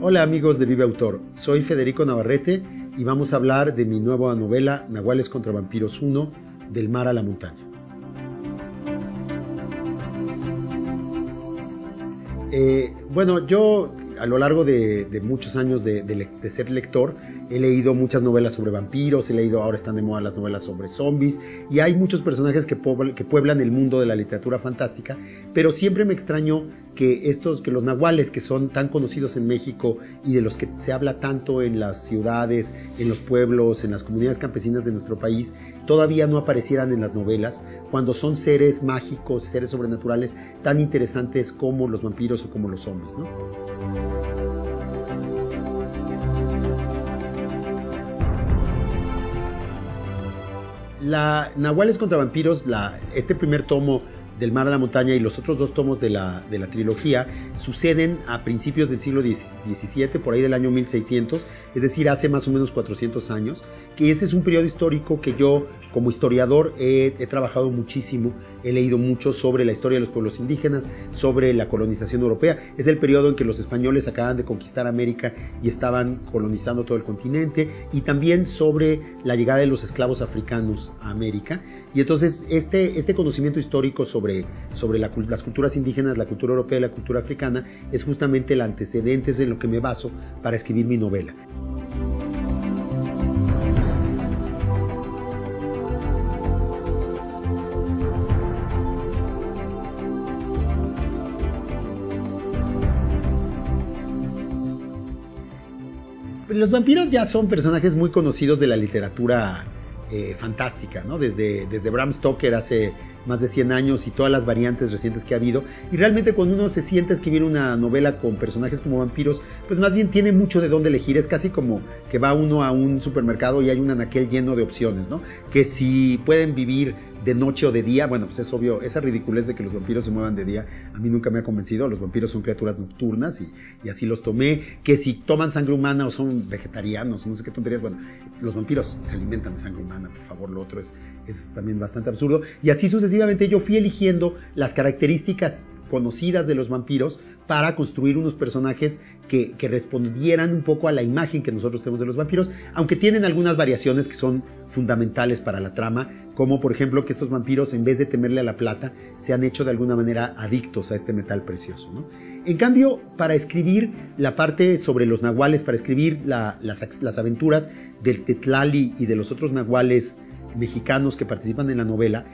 Hola amigos de Vive Autor, soy Federico Navarrete y vamos a hablar de mi nueva novela Nahuales contra Vampiros 1, Del mar a la montaña. Bueno, yo a lo largo de muchos años de ser lector he leído muchas novelas sobre vampiros, ahora están de moda las novelas sobre zombies y hay muchos personajes que pueblan el mundo de la literatura fantástica, pero siempre me extrañó que los nahuales, que son tan conocidos en México y de los que se habla tanto en las ciudades, en los pueblos, en las comunidades campesinas de nuestro país, todavía no aparecieran en las novelas, cuando son seres mágicos, seres sobrenaturales tan interesantes como los vampiros o como los zombies, ¿no? Nahuales contra Vampiros, este primer tomo del mar a la montaña y los otros dos tomos de la trilogía suceden a principios del siglo XVII, por ahí del año 1600, es decir, hace más o menos 400 años, que ese es un periodo histórico que yo como historiador he trabajado muchísimo, he leído mucho sobre la historia de los pueblos indígenas, sobre la colonización europea. Es el periodo en que los españoles acaban de conquistar América y estaban colonizando todo el continente, y también sobre la llegada de los esclavos africanos a América. Y entonces este conocimiento histórico sobre las culturas indígenas, la cultura europea y la cultura africana es justamente el antecedente, es en lo que me baso para escribir mi novela. Los vampiros ya son personajes muy conocidos de la literatura fantástica, ¿no? Desde Bram Stoker hace más de 100 años y todas las variantes recientes que ha habido, y realmente cuando uno se sienta a escribir una novela con personajes como vampiros, pues más bien tiene mucho de dónde elegir. Es casi como que va uno a un supermercado y hay un anaquel lleno de opciones, ¿no? Que si pueden vivir de noche o de día, bueno, pues es obvio, esa ridiculez de que los vampiros se muevan de día a mí nunca me ha convencido. Los vampiros son criaturas nocturnas y así los tomé. Que si toman sangre humana o son vegetarianos, no sé qué tonterías, bueno, los vampiros se alimentan de sangre humana, por favor, lo otro es también bastante absurdo. Y así sucesivamente yo fui eligiendo las características conocidas de los vampiros para construir unos personajes que respondieran un poco a la imagen que nosotros tenemos de los vampiros, aunque tienen algunas variaciones que son fundamentales para la trama, como por ejemplo que estos vampiros, en vez de temerle a la plata, se han hecho de alguna manera adictos a este metal precioso, ¿no? En cambio, para escribir la parte sobre los nahuales, para escribir las aventuras del Tetlali y de los otros nahuales mexicanos que participan en la novela,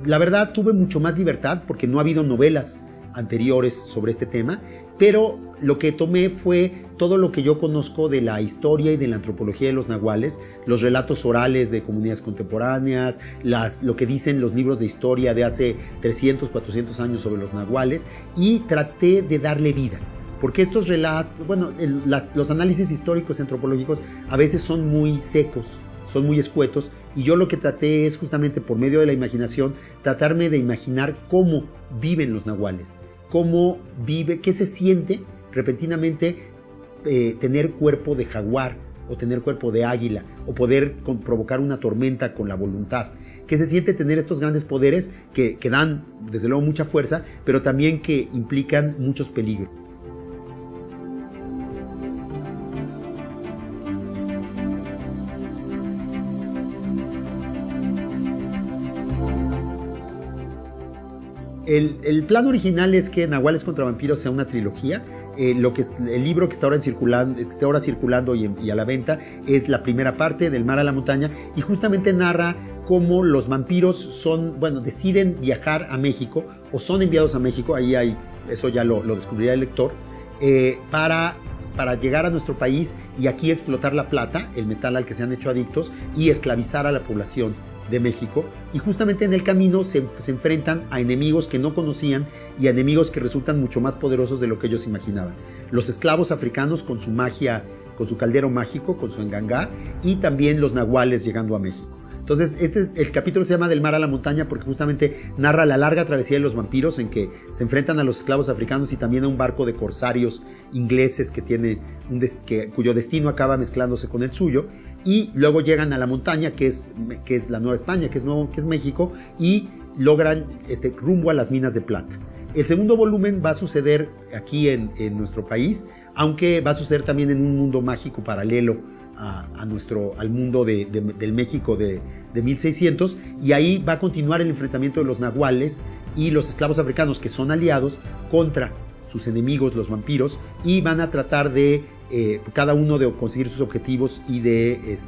la verdad tuve mucho más libertad porque no ha habido novelas anteriores sobre este tema, pero lo que tomé fue todo lo que yo conozco de la historia y de la antropología de los nahuales, los relatos orales de comunidades contemporáneas, lo que dicen los libros de historia de hace 300, 400 años sobre los nahuales, y traté de darle vida. Porque estos relatos, bueno, los análisis históricos y antropológicos a veces son muy secos, son muy escuetos, y yo lo que traté es justamente por medio de la imaginación tratarme de imaginar cómo viven los nahuales, qué se siente repentinamente tener cuerpo de jaguar o tener cuerpo de águila o poder provocar una tormenta con la voluntad, qué se siente tener estos grandes poderes que dan desde luego mucha fuerza, pero también que implican muchos peligros. El plan original es que Nahuales contra Vampiros sea una trilogía. El libro que está ahora circulando y a la venta es la primera parte, Del mar a la montaña, y justamente narra cómo los vampiros deciden viajar a México o son enviados a México. Eso ya lo descubrirá el lector, para llegar a nuestro país y aquí explotar la plata, el metal al que se han hecho adictos, y esclavizar a la población de México. Y justamente en el camino se enfrentan a enemigos que no conocían y a enemigos que resultan mucho más poderosos de lo que ellos imaginaban. Los esclavos africanos con su magia, con su caldero mágico, con su engangá, y también los nahuales llegando a México. Entonces, el capítulo se llama Del mar a la montaña porque justamente narra la larga travesía de los vampiros en que se enfrentan a los esclavos africanos y también a un barco de corsarios ingleses cuyo destino acaba mezclándose con el suyo, y luego llegan a la montaña que es la Nueva España, que es México, y logran rumbo a las minas de plata. El segundo volumen va a suceder aquí en nuestro país, aunque va a suceder también en un mundo mágico paralelo al mundo del México de 1600, y ahí va a continuar el enfrentamiento de los nahuales y los esclavos africanos, que son aliados contra sus enemigos, los vampiros, y van a tratar de cada uno de conseguir sus objetivos y de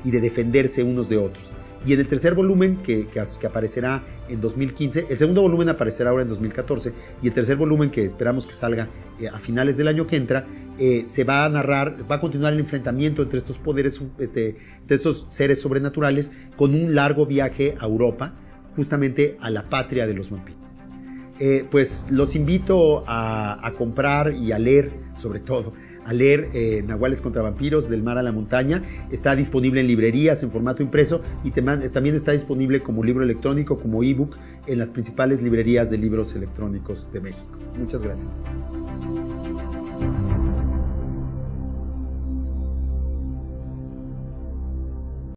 defenderse unos de otros. Y en el tercer volumen, que aparecerá en 2015, el segundo volumen aparecerá ahora en 2014, y el tercer volumen, que esperamos que salga a finales del año que entra, se va a narrar, va a continuar el enfrentamiento entre estos poderes, entre estos seres sobrenaturales, con un largo viaje a Europa, justamente a la patria de los vampiros. Pues los invito a comprar y a leer, sobre todo, a leer Nahuales contra Vampiros, del mar a la montaña. Está disponible en librerías en formato impreso, y también está disponible como libro electrónico, como ebook, en las principales librerías de libros electrónicos de México. Muchas gracias.